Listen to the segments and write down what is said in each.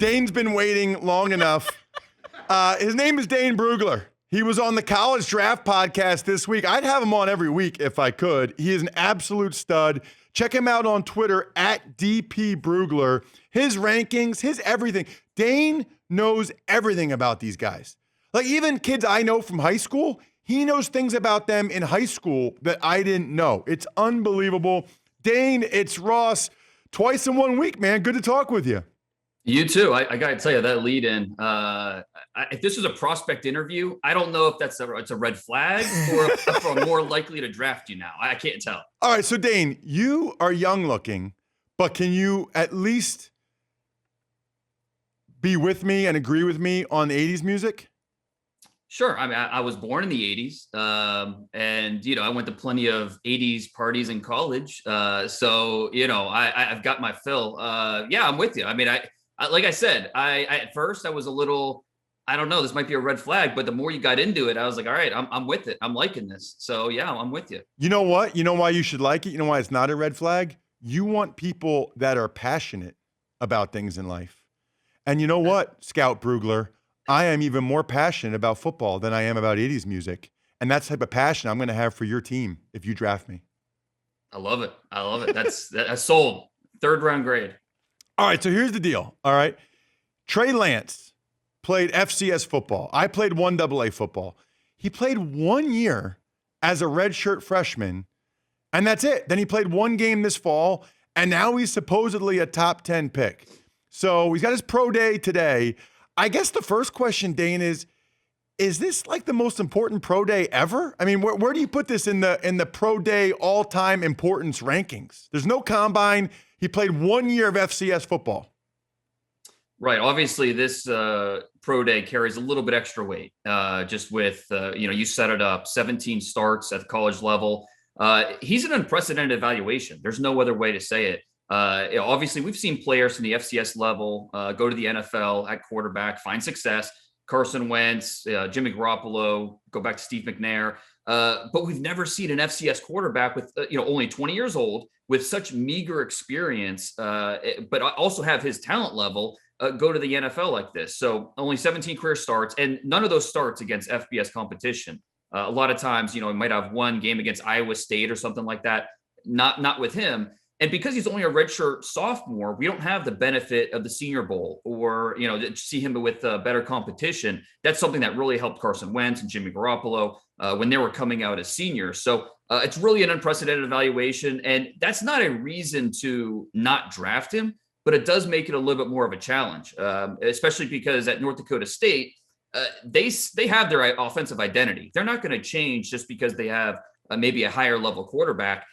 Dane's been waiting long enough. His name is Dane Brugler. He was on the College Draft Podcast this week. I'd have him on every week if I could. He is an absolute stud. Check him out on Twitter at DP Brugler. His rankings, his everything. Dane knows everything about these guys. Like even kids I know from high school, he knows things about them in high school that I didn't know. It's unbelievable. Dane, it's Ross. Twice in 1 week, man. Good to talk with you. You too. I got to tell you that lead in. If this was a prospect interview, I don't know if it's a red flag or if I'm more likely to draft you now. I can't tell. All right. So Dane, you are young looking, but can you at least be with me and agree with me on 80s music? Sure. I mean, I was born in the 80s, and, I went to plenty of 80s parties in college. So, I've got my fill. Yeah, I'm with you. I mean, I like I said, at first I was a little, I don't know, this might be a red flag, but the more you got into it, I was like, all right, I'm with it. I'm liking this. So yeah, I'm with you. You know what? You know why you should like it? You know why it's not a red flag? You want people that are passionate about things in life. And you know what, Scout Brugler? I am even more passionate about football than I am about 80s music. And that's the type of passion I'm going to have for your team if you draft me. I love it. That's sold. 3rd round grade. All right, so here's the deal. All right. Trey Lance played FCS football. I played 1AA football. He played 1 year as a redshirt freshman, and that's it. Then he played 1 game this fall, and now he's supposedly a top 10 pick. So he's got his pro day today. I guess the first question, Dane, is this like the most important pro day ever? I mean, where do you put this in the pro day all-time importance rankings? There's no combine. He played 1 year of FCS football. Right. Obviously, this pro day carries a little bit extra weight, just with, you set it up, 17 starts at the college level. He's an unprecedented evaluation. There's no other way to say it. Obviously, we've seen players from the FCS level go to the NFL at quarterback, find success. Carson Wentz, Jimmy Garoppolo, go back to Steve McNair. But we've never seen an FCS quarterback with, only 20 years old with such meager experience, but also have his talent level go to the NFL like this. So only 17 career starts, and none of those starts against FBS competition. A lot of times, he might have 1 game against Iowa State or something like that. Not with him. And because he's only a redshirt sophomore, we don't have the benefit of the Senior Bowl or, to see him with better competition. That's something that really helped Carson Wentz and Jimmy Garoppolo when they were coming out as seniors. So it's really an unprecedented evaluation. And that's not a reason to not draft him, but it does make it a little bit more of a challenge, especially because at North Dakota State, they have their offensive identity. They're not going to change just because they have maybe a higher level quarterback.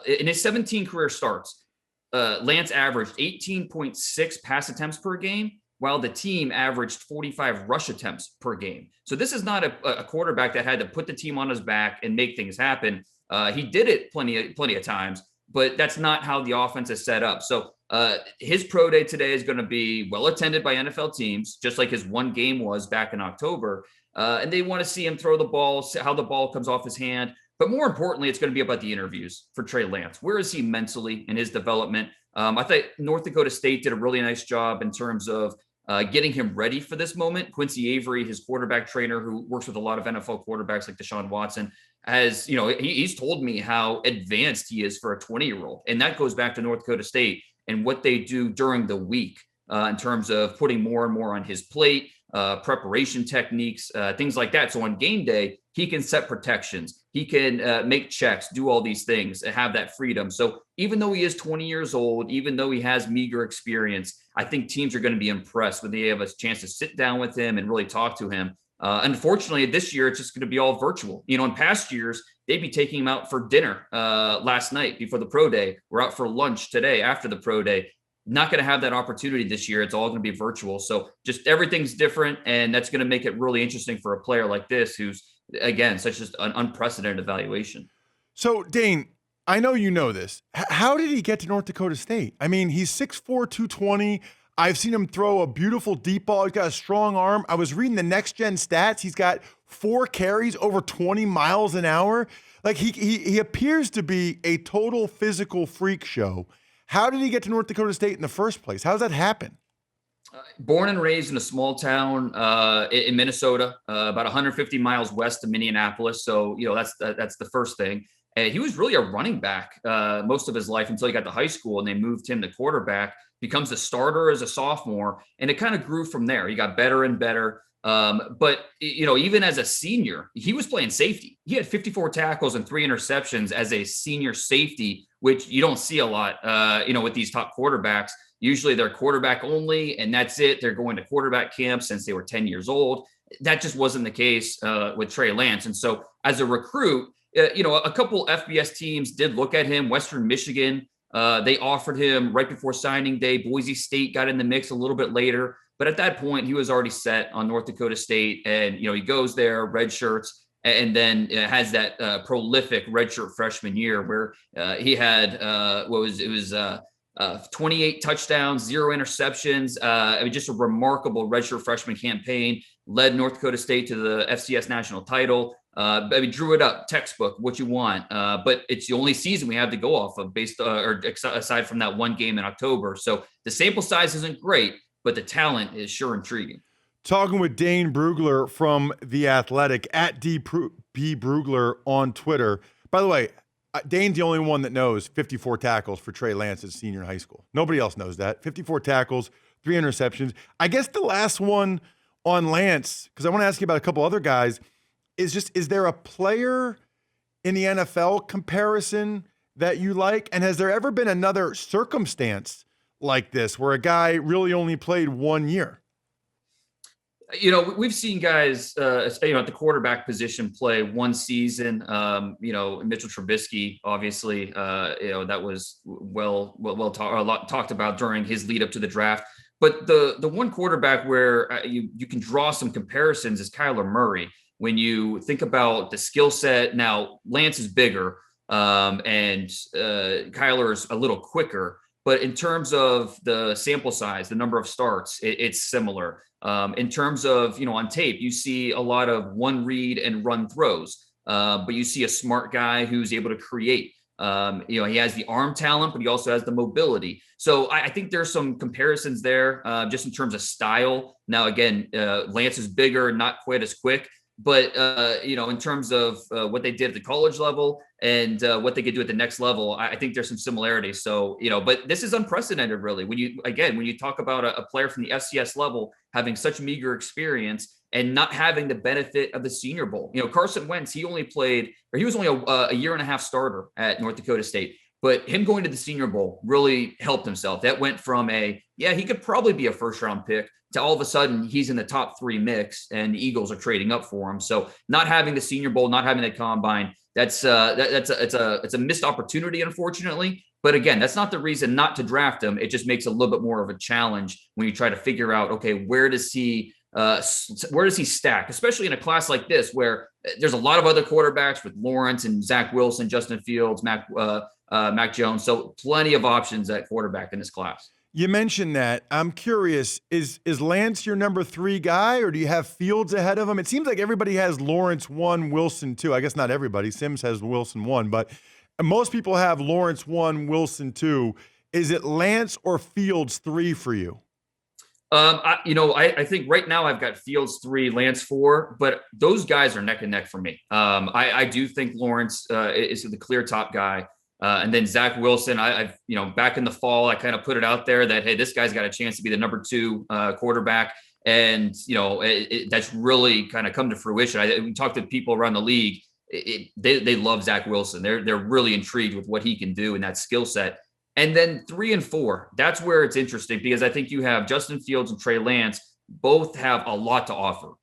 In his 17 career starts, Lance averaged 18.6 pass attempts per game, while the team averaged 45 rush attempts per game. So this is not a quarterback that had to put the team on his back and make things happen. He did it plenty of times, but that's not how the offense is set up. So his pro day today is going to be well attended by NFL teams, just like his 1 game was back in October. And they want to see him throw the ball, how the ball comes off his hand. But more importantly, it's going to be about the interviews for Trey Lance. Where is he mentally in his development? I think North Dakota State did a really nice job in terms of getting him ready for this moment. Quincy Avery, his quarterback trainer, who works with a lot of NFL quarterbacks like Deshaun Watson, has, he's told me how advanced he is for a 20-year-old. And that goes back to North Dakota State and what they do during the week in terms of putting more and more on his plate, preparation techniques, things like that. So on game day, he can set protections. He can make checks, do all these things, and have that freedom. So even though he is 20 years old, even though he has meager experience, I think teams are going to be impressed when they have a chance to sit down with him and really talk to him. Unfortunately, this year, it's just going to be all virtual. In past years, they'd be taking him out for dinner last night before the pro day. We're out for lunch today after the pro day. Not going to have that opportunity this year. It's all going to be virtual. So just everything's different. And that's going to make it really interesting for a player like this, who's, again, such just an unprecedented evaluation. So, Dane, I know you know this. How did he get to North Dakota State? I mean, he's 6'4", 220. I've seen him throw a beautiful deep ball. He's got a strong arm. I was reading the next gen stats. He's got 4 carries over 20 miles an hour. Like he appears to be a total physical freak show. How did he get to North Dakota State in the first place? How does that happen? Born and raised in a small town in Minnesota, about 150 miles west of Minneapolis. So, that's the first thing. And he was really a running back most of his life until he got to high school, and they moved him to quarterback. Becomes a starter as a sophomore, and it kind of grew from there. He got better and better. But even as a senior, he was playing safety. He had 54 tackles and 3 interceptions as a senior safety, which you don't see a lot, with these top quarterbacks. Usually they're quarterback only, and that's it. They're going to quarterback camp since they were 10 years old. That just wasn't the case with Trey Lance. And so as a recruit, a couple FBS teams did look at him. Western Michigan, they offered him right before signing day. Boise State got in the mix a little bit later. But at that point, he was already set on North Dakota State. And, he goes there, red shirts, and then has that prolific redshirt freshman year where he had 28 touchdowns, 0 interceptions. Just a remarkable redshirt freshman campaign. Led North Dakota State to the FCS national title. Drew it up, textbook, what you want. But it's the only season we have to go off of aside from that one game in October. So the sample size isn't great, but the talent is sure intriguing. Talking with Dane Brugler from The Athletic at DP Brugler on Twitter. By the way, Dane's the only one that knows 54 tackles for Trey Lance as senior in high school. Nobody else knows that. 54 tackles, 3 interceptions. I guess the last one on Lance, because I want to ask you about a couple other guys, is there a player in the NFL comparison that you like? And has there ever been another circumstance like this where a guy really only played 1 year? We've seen guys, at the quarterback position play 1 season. Mitchell Trubisky, obviously, that was talked about during his lead up to the draft. But the one quarterback where you can draw some comparisons is Kyler Murray. When you think about the skill set, now Lance is bigger and Kyler is a little quicker. But in terms of the sample size, the number of starts, it's similar. In terms of, on tape, you see a lot of one read and run throws, but you see a smart guy who's able to create. He has the arm talent, but he also has the mobility. So I think there's some comparisons there just in terms of style. Now, again, Lance is bigger, not quite as quick. But, in terms of what they did at the college level and what they could do at the next level, I think there's some similarities. So, but this is unprecedented, really. When you talk about a player from the FCS level having such meager experience and not having the benefit of the Senior Bowl. Carson Wentz, he was only a year and a half starter at North Dakota State. But him going to the Senior Bowl really helped himself. That went from he could probably be a first-round pick to all of a sudden he's in the top 3 mix and the Eagles are trading up for him. So not having the Senior Bowl, not having the combine, it's a missed opportunity, unfortunately. But again, that's not the reason not to draft him. It just makes it a little bit more of a challenge when you try to figure out, okay, where does he stack, especially in a class like this where there's a lot of other quarterbacks with Lawrence and Zach Wilson, Justin Fields, Mac Jones. So plenty of options at quarterback in this class. You mentioned that. I'm curious, is Lance your number 3 guy, or do you have Fields ahead of him? It seems like everybody has Lawrence 1, Wilson 2. I guess not everybody. Sims has Wilson 1, but most people have Lawrence 1, Wilson 2. Is it Lance or Fields 3 for you? I think right now I've got Fields 3, Lance 4, but those guys are neck and neck for me. I do think Lawrence is the clear top guy. And then Zach Wilson, I've back in the fall, I kind of put it out there that, hey, this guy's got a chance to be the number 2 quarterback. And, that's really kind of come to fruition. We talked to people around the league. They love Zach Wilson. They're really intrigued with what he can do in that skill set. And then 3 and 4, that's where it's interesting because I think you have Justin Fields and Trey Lance both have a lot to offer.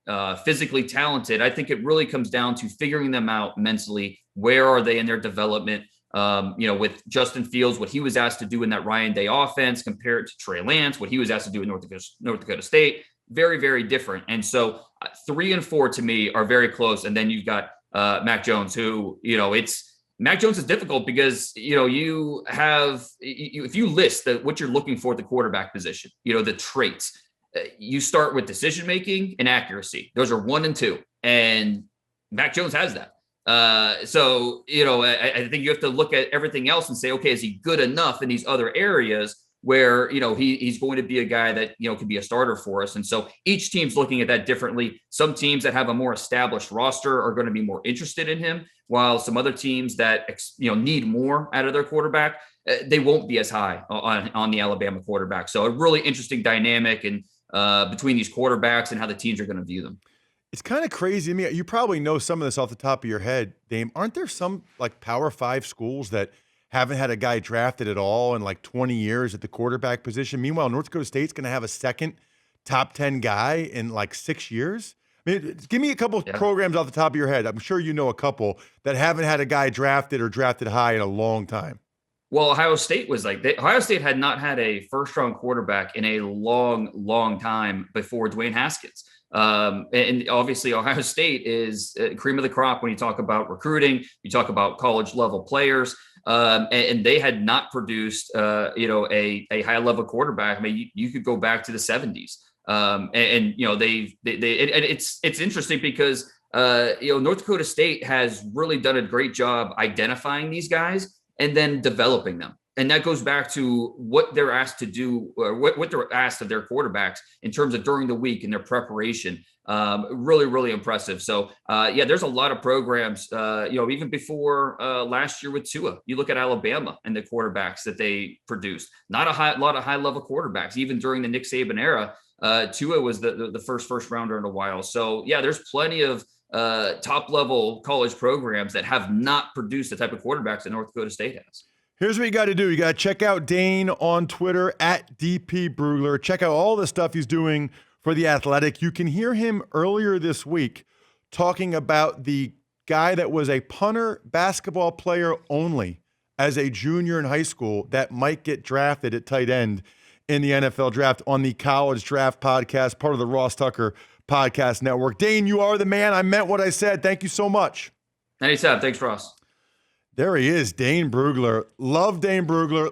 Physically talented. I think it really comes down to figuring them out mentally. Where are they in their development? With Justin Fields, what he was asked to do in that Ryan Day offense compared to Trey Lance, what he was asked to do in North Dakota State, very, very different. And so 3 and 4 to me are very close. And then you've got Mac Jones, who, Mac Jones is difficult because, you have, if you list what you're looking for at the quarterback position, the traits, you start with decision-making and accuracy. Those are 1 and 2. And Mac Jones has that. I think you have to look at everything else and say, okay, is he good enough in these other areas where, he's going to be a guy that, could be a starter for us. And so each team's looking at that differently. Some teams that have a more established roster are going to be more interested in him, while some other teams that, need more out of their quarterback, they won't be as high on the Alabama quarterback. So a really interesting dynamic and between these quarterbacks and how the teams are going to view them. It's kind of crazy to me. You probably know some of this off the top of your head, Dame. Aren't there some like Power 5 schools that haven't had a guy drafted at all in like 20 years at the quarterback position? Meanwhile, North Dakota State's going to have a second top 10 guy in like 6 years. I mean, give me a couple programs off the top of your head. I'm sure you know a couple that haven't had a guy drafted or drafted high in a long time. Well, Ohio State was like Ohio State had not had a first-round quarterback in a long, long time before Dwayne Haskins. And obviously, Ohio State is cream of the crop when you talk about recruiting, you talk about college level players, and they had not produced, a high level quarterback. I mean, you could go back to the 70s, and it's interesting because North Dakota State has really done a great job identifying these guys and then developing them. And that goes back to what they're asked to do, or what they're asked of their quarterbacks in terms of during the week and their preparation. Really, really impressive. So, there's a lot of programs, even before last year with Tua. You look at Alabama and the quarterbacks that they produced. Not a lot of high-level quarterbacks. Even during the Nick Saban era, Tua was the first rounder in a while. So, there's plenty of top-level college programs that have not produced the type of quarterbacks that North Dakota State has. Here's what you got to do. You got to check out Dane on Twitter at DP Brugler. Check out all the stuff he's doing for The Athletic. You can hear him earlier this week talking about the guy that was a punter basketball player only as a junior in high school that might get drafted at tight end in the NFL draft on the College Draft Podcast, part of the Ross Tucker Podcast Network. Dane, you are the man. I meant what I said. Thank you so much. Anytime. Thanks, Ross. There he is, Dane Brugler. Love Dane Brugler.